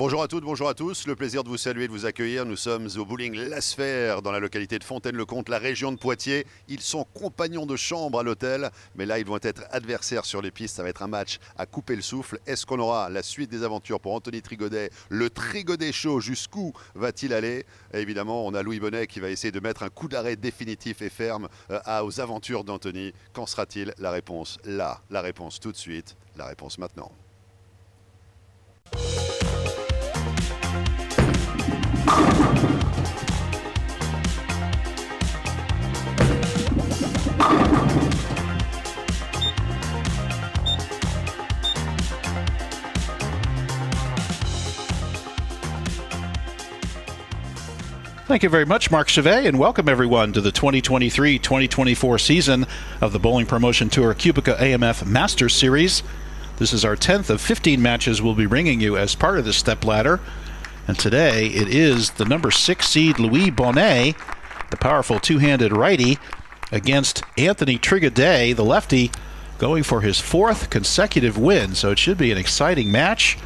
Bonjour à toutes, bonjour à tous. Le plaisir de vous saluer, de vous accueillir. Nous sommes au bowling La Sphère dans la localité de Fontaine-le-Comte, la région de Poitiers. Ils sont compagnons de chambre à l'hôtel, mais là ils vont être adversaires sur les pistes. Ça va être un match à couper le souffle. Est-ce qu'on aura la suite des aventures pour Anthony Trigodet? Le Trigodet Show, jusqu'où va-t-il aller? Et évidemment, on a Bonnet qui va essayer de mettre un coup d'arrêt définitif et ferme aux aventures d'Anthony. Qu'en sera-t-il? La réponse là, la réponse tout de suite, la réponse maintenant. Thank you very much, Marc, Chavet, and welcome everyone to the 2023-2024 season of the Bowling Promotion Tour QubicaAMF Masters Series. This is our 10th of 15 matches we'll be bringing you as part of this stepladder. And today it is the number 6 seed Bonnet, the powerful two-handed righty, against Anthony Trigodet, the lefty, going for his 4th consecutive win. So it should be an exciting match.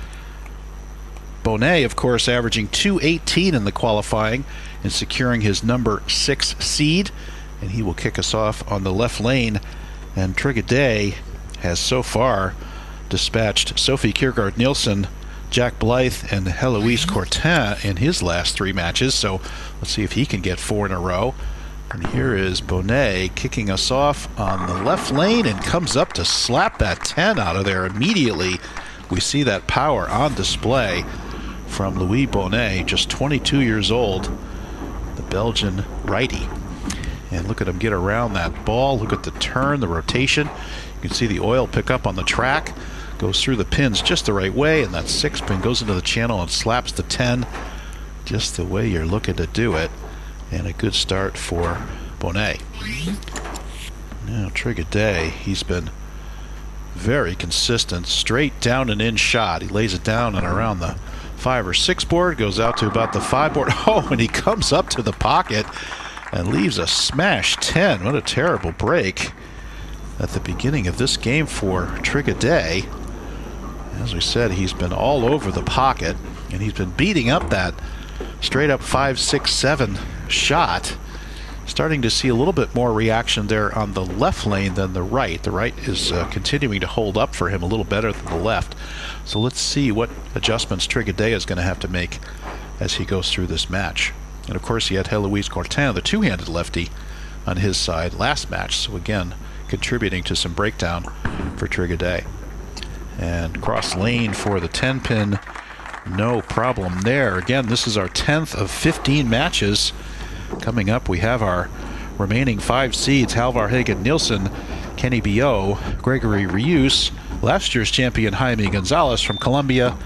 Bonnet, of course, averaging .218 in the qualifying and securing his number 6 seed. And he will kick us off on the left lane. And Trigodet has so far dispatched Sophie Kiergaard-Nielsen, Jack Blythe, and Heloise Cortin in his last 3 matches. So let's see if he can get 4 in a row. And here is Bonnet kicking us off on the left lane and comes up to slap that 10 out of there immediately. We see that power on display from Bonnet, just 22 years old, the Belgian righty. And look at him get around that ball. Look at the turn, the rotation. You can see the oil pick up on the track. Goes through the pins just the right way, and that 6 pin goes into the channel and slaps the 10 just the way you're looking to do it. And a good start for Bonnet. Now Trigodet, he's been very consistent, straight down and in shot. He lays it down and around the 5 or 6 board, goes out to about the 5 board. Oh, and he comes up to the pocket and leaves a smash 10. What a terrible break at the beginning of this game for Trigodet. As we said, he's been all over the pocket, and he's been beating up that straight up 5, 6, 7 shot. Starting to see a little bit more reaction there on the left lane than the right. The right is continuing to hold up for him a little better than the left. So let's see what adjustments Trigodet is going to have to make as he goes through this match. And of course he had Heloise Cortin, the two-handed lefty, on his side last match. So again, contributing to some breakdown for Trigodet. And cross lane for the 10 pin, no problem there. Again, this is our 10th of 15 matches. Coming up, we have our remaining 5 seeds: Halvar Hagen Nielsen, Kenny Bio, Gregory Rius, last year's champion Jaime Gonzalez from Colombia,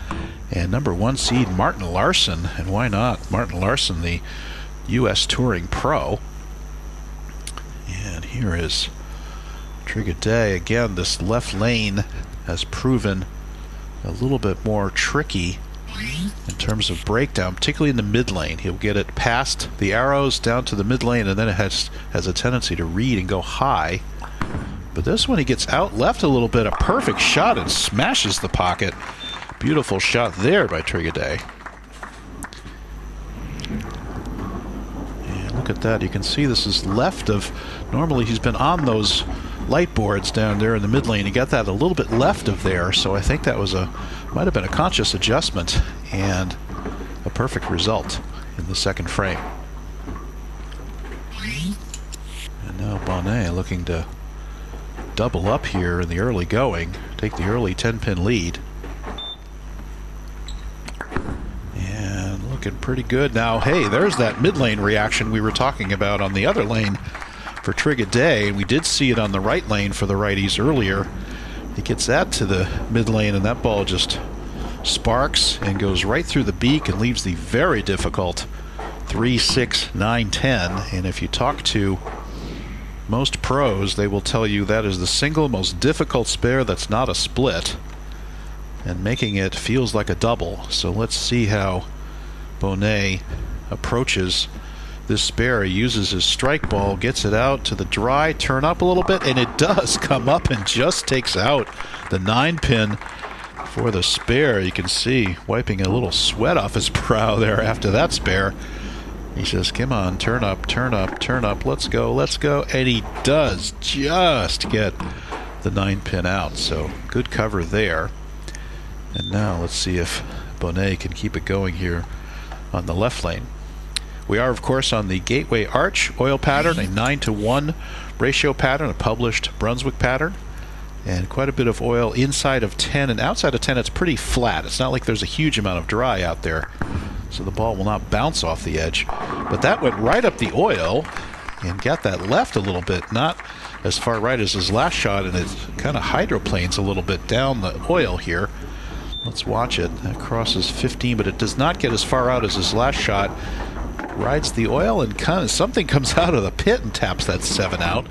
and number 1 seed Martin Larson. And why not? Martin Larson, the U.S. Touring Pro. And here is Trigodet. Again, this left lane has proven a little bit more tricky in terms of breakdown, particularly in the mid lane. He'll get it past the arrows down to the mid lane, and then it has a tendency to read and go high. But this one, he gets out left a little bit, a perfect shot, and smashes the pocket. Beautiful shot there by Trigodet. And look at that. You can see this is left of, normally he's been on those light boards down there in the mid lane. He got that a little bit left of there, so I think that was might have been a conscious adjustment and a perfect result in the second frame. And now Bonnet looking to double up here in the early going, take the early 10-pin lead. And looking pretty good now. Hey, there's that mid lane reaction we were talking about on the other lane for Trigodet. We did see it on the right lane for the righties earlier. He gets that to the mid lane, and that ball just sparks and goes right through the beak and leaves the very difficult 3, 6, 9, 10. And if you talk to most pros, they will tell you that is the single most difficult spare that's not a split, and making it feels like a double. So let's see how Bonnet approaches this spare. He uses his strike ball, gets it out to the dry, turn up a little bit, and it does come up and just takes out the 9-pin for the spare. You can see wiping a little sweat off his brow there after that spare. He says, come on, turn up, turn up, turn up, let's go, let's go. And he does just get the 9-pin out, so good cover there. And now let's see if Bonnet can keep it going here on the left lane. We are, of course, on the Gateway Arch oil pattern, a 9-to-1 ratio pattern, a published Brunswick pattern, and quite a bit of oil inside of 10, and outside of 10 it's pretty flat. It's not like there's a huge amount of dry out there, so the ball will not bounce off the edge. But that went right up the oil and got that left a little bit, not as far right as his last shot, and it kind of hydroplanes a little bit down the oil here. Let's watch it. That crosses 15, but it does not get as far out as his last shot. Rides the oil and kind of something comes out of the pit and taps that 7 out.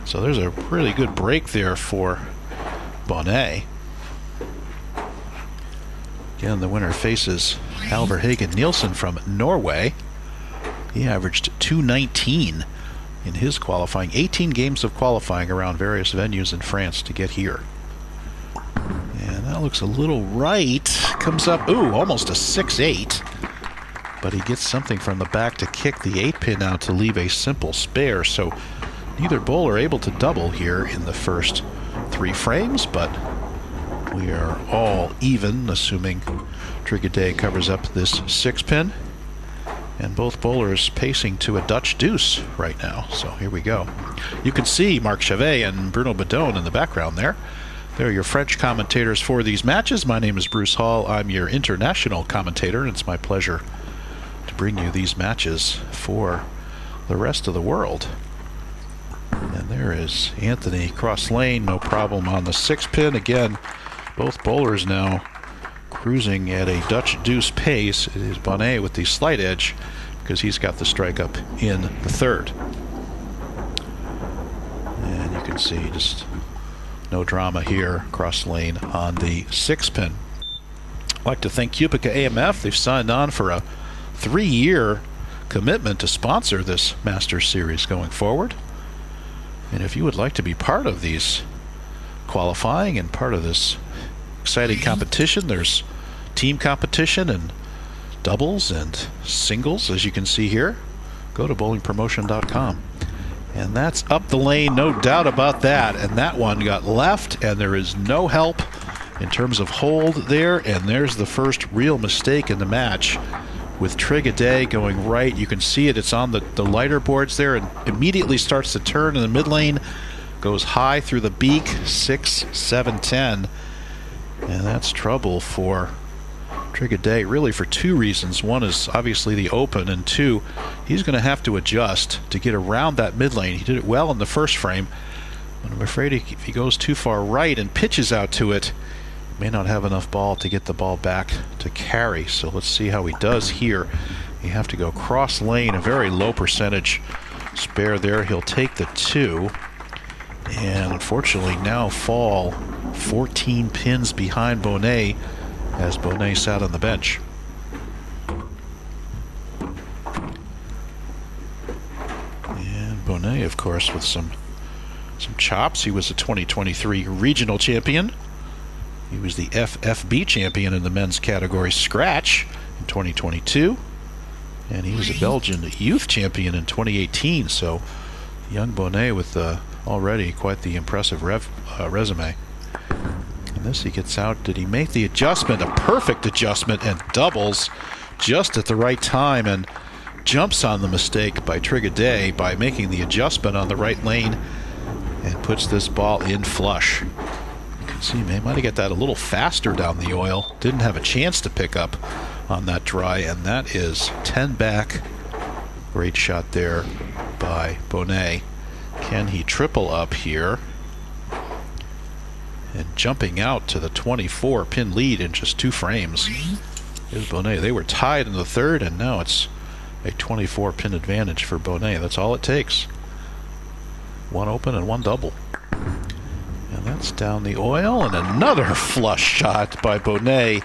So there's a really good break there for Bonnet. Again, the winner faces Halvor Hagen Nielsen from Norway. He averaged 219 in his qualifying. 18 games of qualifying around various venues in France to get here. And that looks a little right. Comes up, ooh, almost a 6-8. But he gets something from the back to kick the 8-pin out to leave a simple spare. So neither bowler able to double here in the first 3 frames, but we are all even, assuming Trigodet covers up this 6-pin. And both bowlers pacing to a Dutch deuce right now. So here we go. You can see Marc Chavet and Bruno Bidone in the background there. They're your French commentators for these matches. My name is Bruce Hall. I'm your international commentator, and it's my pleasure to bring you these matches for the rest of the world. And there is Anthony cross lane, no problem on the 6-pin. Again, both bowlers now cruising at a Dutch deuce pace. It is Bonnet with the slight edge because he's got the strike up in the 3rd. And you can see just no drama here, cross lane on the 6-pin. I'd like to thank QubicaAMF. They've signed on for a 3-year commitment to sponsor this Masters Series going forward. And if you would like to be part of these qualifying and part of this exciting competition, there's team competition and doubles and singles, as you can see here. Go to bowlingpromotion.com. And that's up the lane, no doubt about that. And that one got left, and there is no help in terms of hold there. And there's the first real mistake in the match with Trigodet going right. You can see it. It's on the lighter boards there and immediately starts to turn in the mid lane. Goes high through the beak, 6, 7, 10. And that's trouble for Trigodet, really for 2 reasons. One is obviously the open, and 2, he's going to have to adjust to get around that mid lane. He did it well in the first frame, but I'm afraid if he goes too far right and pitches out to it, may not have enough ball to get the ball back to carry. So let's see how he does here. You have to go cross lane, a very low percentage spare there. He'll take the 2, and unfortunately now fall 14 pins behind Bonnet as Bonnet sat on the bench. And Bonnet, of course, with some chops. He was a 2023 regional champion. He was the FFB champion in the men's category scratch in 2022. And he was a Belgian youth champion in 2018. So young Bonnet with already quite the impressive resume. And this he gets out. Did he make the adjustment? A perfect adjustment, and doubles just at the right time and jumps on the mistake by Trigodet by making the adjustment on the right lane and puts this ball in flush. You can see he might have got that a little faster down the oil. Didn't have a chance to pick up on that dry, and that is 10 back. Great shot there by Bonnet. Can he triple up here? And jumping out to the 24-pin lead in just 2 frames. Here's Bonnet. They were tied in the 3rd, and now it's a 24-pin advantage for Bonnet. That's all it takes. 1 open and 1 double. And that's down the oil, and another flush shot by Bonnet.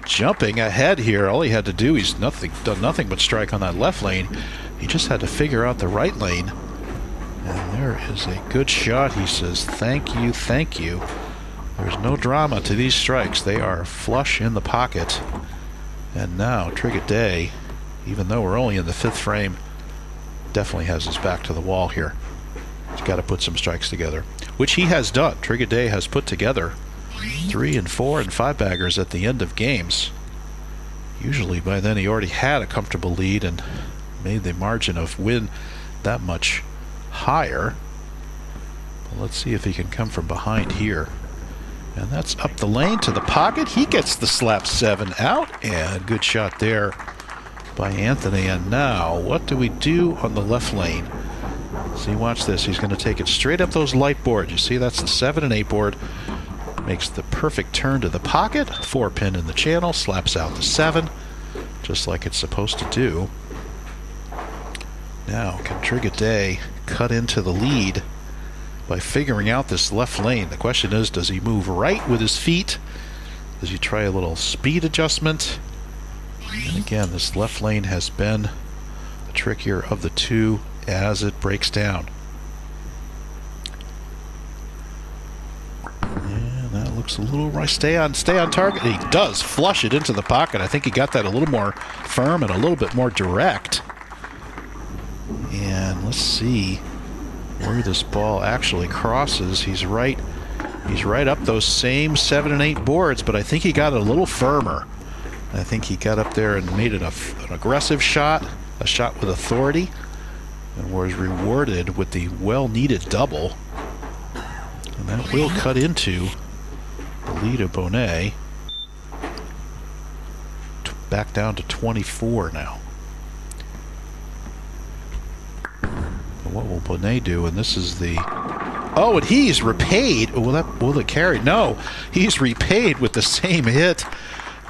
Jumping ahead here. All he had to do, he's done nothing but strike on that left lane. He just had to figure out the right lane. And there is a good shot. He says, thank you, thank you. There's no drama to these strikes. They are flush in the pocket. And now Trigodet, even though we're only in the 5th frame, definitely has his back to the wall here. He's got to put some strikes together, which he has done. Trigodet has put together 3 and 4 and 5 baggers at the end of games. Usually by then he already had a comfortable lead and made the margin of win that much higher. But let's see if he can come from behind here. And that's up the lane to the pocket. He gets the slap 7 out, and good shot there by Anthony. And now, what do we do on the left lane? See, watch this. He's going to take it straight up those light boards. You see, that's the 7 and 8 board. Makes the perfect turn to the pocket. 4-pin in the channel, slaps out the 7, just like it's supposed to do. Now, can Trigodet cut into the lead by figuring out this left lane? The question is, does he move right with his feet? Does he try a little speed adjustment? And again, this left lane has been the trickier of the two as it breaks down. And that looks a little right. Stay on target. He does flush it into the pocket. I think he got that a little more firm and a little bit more direct. And let's see where this ball actually crosses. He's right up those same 7 and 8 boards, but I think he got it a little firmer. I think he got up there and made it an aggressive shot, a shot with authority, and was rewarded with the well-needed double. And that will cut into the lead of Bonet. Back down to 24 now. What will Bonnet do? And this is the... Oh, and he's repaid. Will it carry? No, he's repaid with the same hit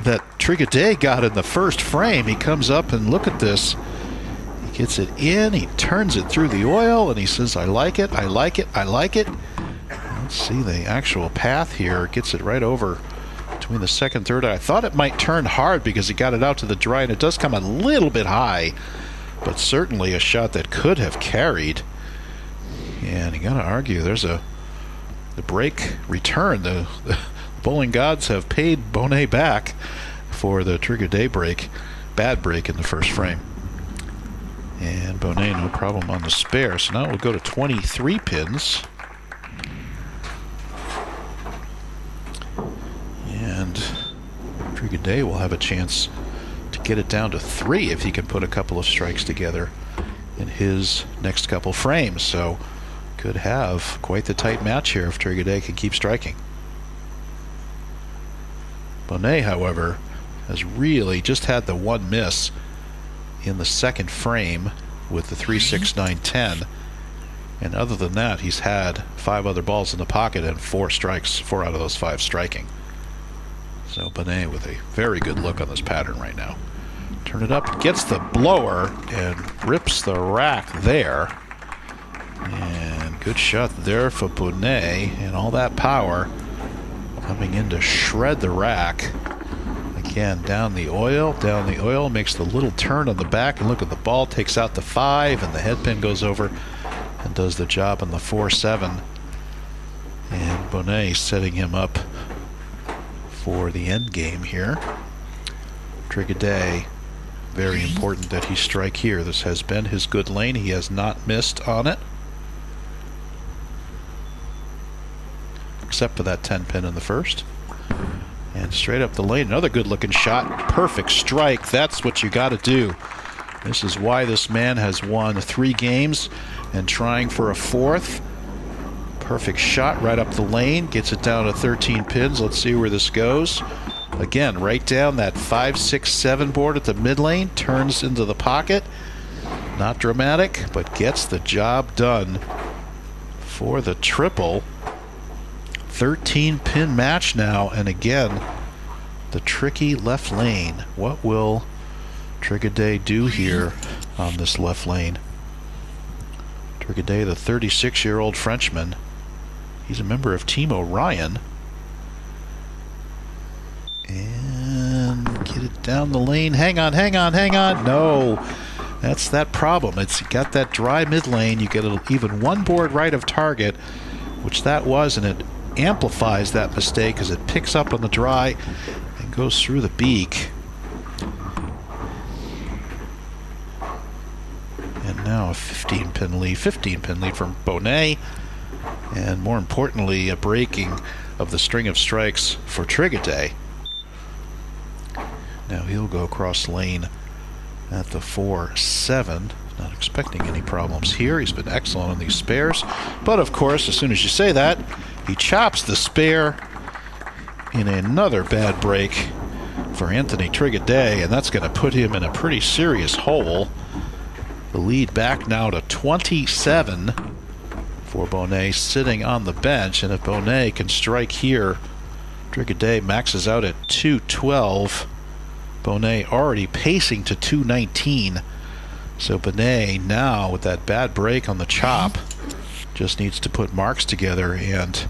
that Trigodet got in the first frame. He comes up and look at this. He gets it in. He turns it through the oil, and he says, I like it, I like it, I like it. Let's see the actual path here. Gets it right over between the 2nd, 3rd. I thought it might turn hard because he got it out to the dry, and it does come a little bit high. But certainly a shot that could have carried. And you got to argue there's the break return. The bowling gods have paid Bonnet back for the Trigodet break, bad break in the first frame. And Bonnet no problem on the spare. So now we'll go to 23 pins. And Trigodet will have a chance to get it down to 3 if he can put a couple of strikes together in his next couple frames. So could have quite the tight match here if Trigodet can keep striking. Bonnet, however, has really just had the one miss in the 2nd frame with the 3, 6, 9, 10. And other than that, he's had 5 other balls in the pocket and 4 strikes, 4 out of those 5 striking. So Bonnet with a very good look on this pattern right now. Turn it up, gets the blower, and rips the rack there. And good shot there for Bonnet, and all that power coming in to shred the rack. Again, down the oil, makes the little turn on the back, and look at the ball, takes out the 5, and the headpin goes over and does the job on the 4-7. And Bonnet setting him up for the end game here. Trigodet, very important that he strike here. This has been his good lane. He has not missed on it, except for that 10 pin in the first. And straight up the lane, another good looking shot. Perfect strike. That's what you got to do. This is why this man has won 3 games and trying for a 4th. Perfect shot right up the lane. Gets it down to 13 pins. Let's see where this goes. Again, right down that 5, 6, 7 board at the mid lane. Turns into the pocket. Not dramatic, but gets the job done for the triple. 13 pin match now, and again, the tricky left lane. What will Trigodet do here on this left lane? Trigodet, the 36-year-old Frenchman. He's a member of Team Orion. And get it down the lane. Hang on. No, that's that problem. It's got that dry mid lane. You get even one board right of target, which that was, and it amplifies that mistake as it picks up on the dry and goes through the beak. And now a 15-pin lead from Bonet, and more importantly, a breaking of the string of strikes for Trigodet. Now he'll go across lane at the 4-7. Not expecting any problems here. He's been excellent on these spares. But of course, as soon as you say that, he chops the spare in another bad break for Anthony Trigodet, and that's going to put him in a pretty serious hole. The lead back now to 27 for Bonnet sitting on the bench, and if Bonnet can strike here, Trigodet maxes out at 212. Bonnet already pacing to 219. So Bonnet now with that bad break on the chop just needs to put marks together, and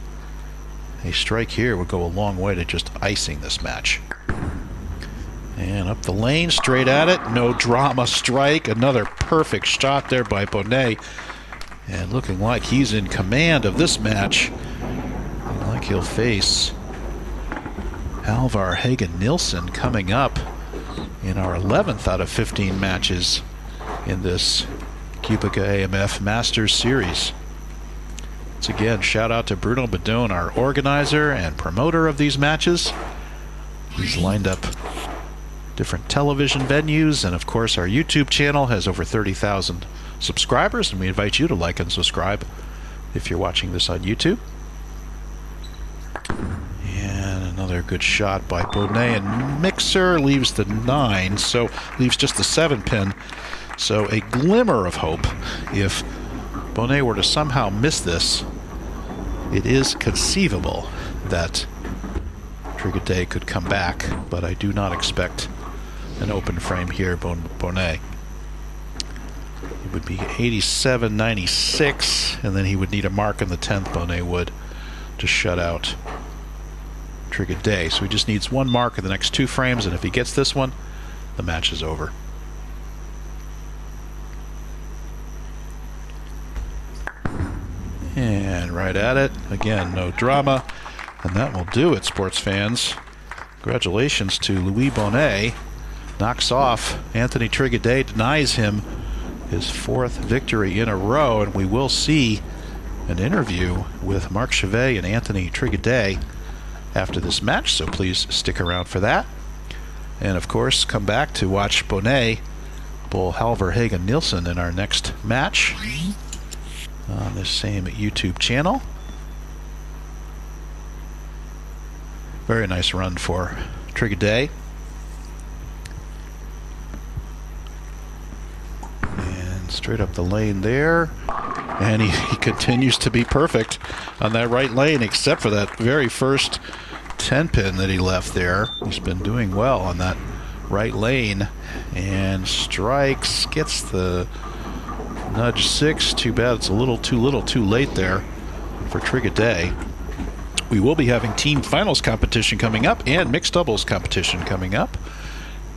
a strike here would go a long way to just icing this match. And up the lane, straight at it, no drama strike. Another perfect shot there by Bonnet, and looking like he's in command of this match. Looking like he'll face Halvar Hagen-Nielsen coming up in our 11th out of 15 matches in this QubicaAMF Masters Series. Once again, shout out to Bruno Bidone, our organizer and promoter of these matches. He's lined up different television venues, and of course our YouTube channel has over 30,000 subscribers, and we invite you to like and subscribe if you're watching this on YouTube. And another good shot by Bonnet, and Mixer leaves the 9, so leaves just the 7-pin. So a glimmer of hope. If Bonnet were to somehow miss this, it is conceivable that Trigodet could come back, but I do not expect an open frame here, Bonnet. It would be 87-96, and then he would need a mark in the 10th, Bonnet would, to shut out Trigodet. So he just needs one mark in the next 2 frames, and if he gets this one, the match is over. And right at it. Again, no drama. And that will do it, sports fans. Congratulations to Louis Bonnet. Knocks off Anthony Trigodet, denies him his 4th victory in a row. And we will see an interview with Marc Chavet and Anthony Trigodet after this match, so please stick around for that. And of course, come back to watch Bonnet bowl Halvar Hagen-Nielsen in our next match on this same YouTube channel. Very nice run for Trigodet. And straight up the lane there. And he continues to be perfect on that right lane, except for that very first 10-pin that he left there. He's been doing well on that right lane. And strikes, gets the nudge 6. Too bad it's a little too late there for Trigodet. We will be having team finals competition coming up and mixed doubles competition coming up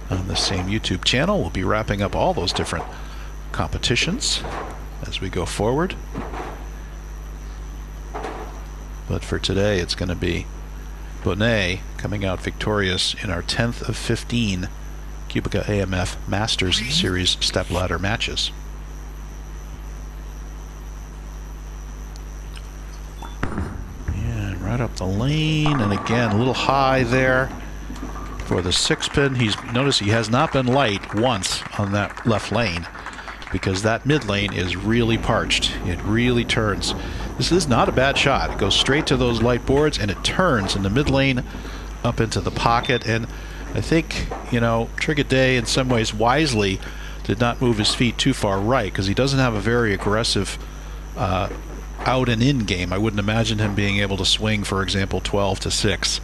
on the same YouTube channel. We'll be wrapping up all those different competitions as we go forward. But for today, it's going to be Bonnet coming out victorious in our 10th of 15 QubicaAMF Masters Series stepladder matches. And right up the lane, and again a little high there for the 6-pin. Notice he has not been light once on that left lane, because that mid lane is really parched. It really turns. This is not a bad shot. It goes straight to those light boards, and it turns in the mid lane up into the pocket. And I think, Trigodet in some ways wisely did not move his feet too far right, because he doesn't have a very aggressive out and in game. I wouldn't imagine him being able to swing, for example, 12-6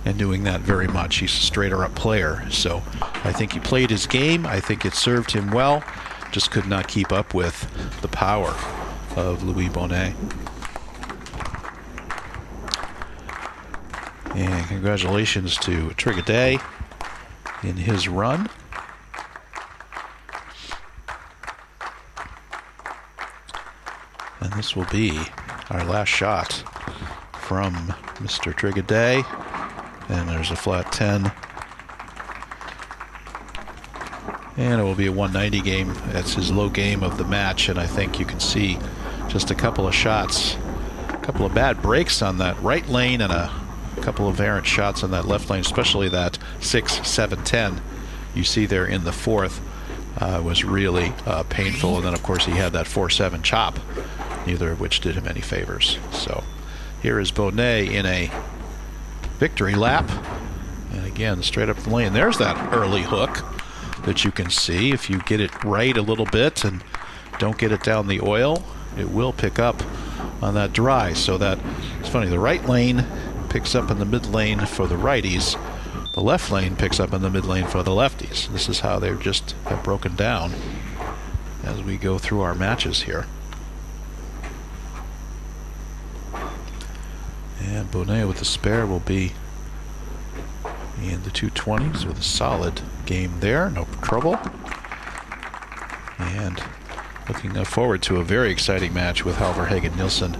and doing that very much. He's a straighter up player. So I think he played his game. I think it served him well. Just could not keep up with the power of Louis Bonnet. And congratulations to Trigodet in his run. And this will be our last shot from Mr. Trigodet. And there's a flat 10. And it will be a 190 game. That's his low game of the match, and I think you can see just a couple of shots, a couple of bad breaks on that right lane and a couple of errant shots on that left lane, especially that 6, 7, 10 you see there in the fourth was really painful. And then, of course, he had that 4-7 chop, neither of which did him any favors. So here is Bonet in a victory lap. And again, straight up the lane. There's that early hook that you can see. If you get it right a little bit and don't get it down the oil, it will pick up on that dry. So that it's funny, the right lane picks up in the mid lane for the righties, the left lane picks up in the mid lane for the lefties. This is how they just have broken down as we go through our matches here. And Bonnet with the spare will be in the 220s with a solid game there, no trouble. And looking forward to a very exciting match with Halvor Hagen Nielsen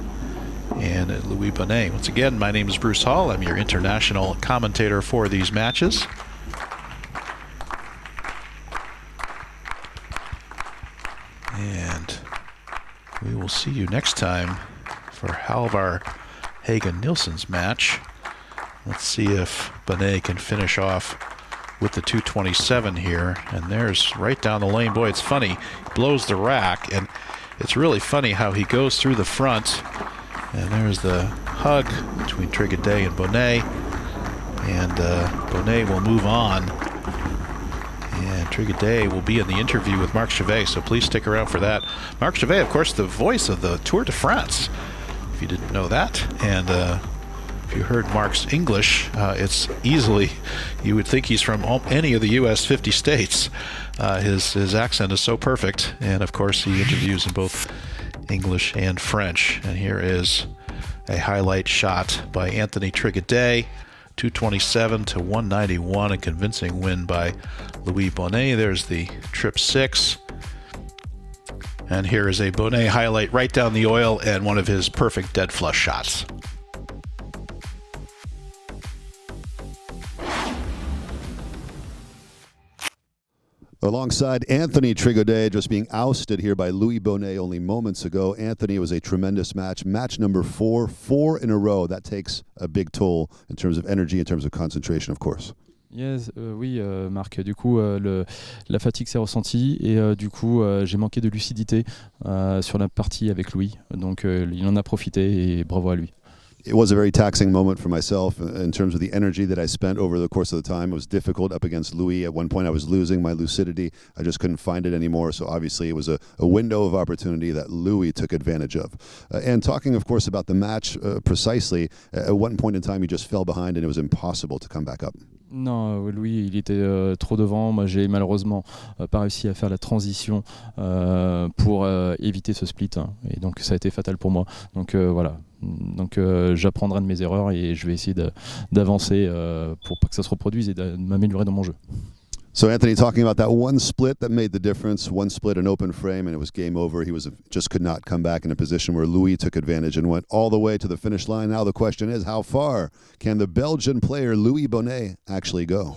and Louis Bonnet. Once again, my name is Bruce Hall. I'm your international commentator for these matches. And we will see you next time for Halvor Hagen Nielsen's match. Let's see if Bonnet can finish off with the 227 here. And there's right down the lane. Boy, it's funny. He blows the rack, and it's really funny how he goes through the front. And there's the hug between Trigodet and Bonnet. And Bonnet will move on. And Trigodet will be in the interview with Marc Chavet, so please stick around for that. Marc Chavet, of course, the voice of the Tour de France, if you didn't know that. And if you heard Marc's English, it's easily, you would think he's from any of the U.S. 50 states. His accent is so perfect. And of course, he interviews in both English and French. And here is a highlight shot by Anthony Trigodet, 227 to 191, a convincing win by Louis Bonnet. There's the trip 6. And here is a Bonnet highlight right down the oil and one of his perfect dead flush shots. Alongside Anthony Trigodet, just being ousted here by Louis Bonnet only moments ago. Anthony, it was a tremendous match. Match number 4 in a row. That takes a big toll in terms of energy, in terms of concentration, of course. Yes, oui, Marc. Du coup, la fatigue s'est ressentie et du coup, j'ai manqué de lucidité sur la partie avec Louis. Donc, il en a profité et bravo à lui. It was a very taxing moment for myself in terms of the energy that I spent over the course of the time. It was difficult up against Louis. At one point, I was losing my lucidity. I just couldn't find it anymore. So obviously, it was a window of opportunity that Louis took advantage of. And talking, of course, about the match precisely, at one point in time, he just fell behind and it was impossible to come back up. Non, Louis, il était trop devant. Moi, j'ai malheureusement pas réussi à faire la transition pour éviter ce split. Et donc, ça a été fatal pour moi. Donc, voilà. Donc, j'apprendrai de mes erreurs et je vais essayer d'avancer pour pas que ça se reproduise et de m'améliorer dans mon jeu. So Anthony, talking about that one split that made the difference, one split, an open frame, and it was game over. He just could not come back in a position where Louis took advantage and went all the way to the finish line. Now the question is, how far can the Belgian player Louis Bonnet actually go?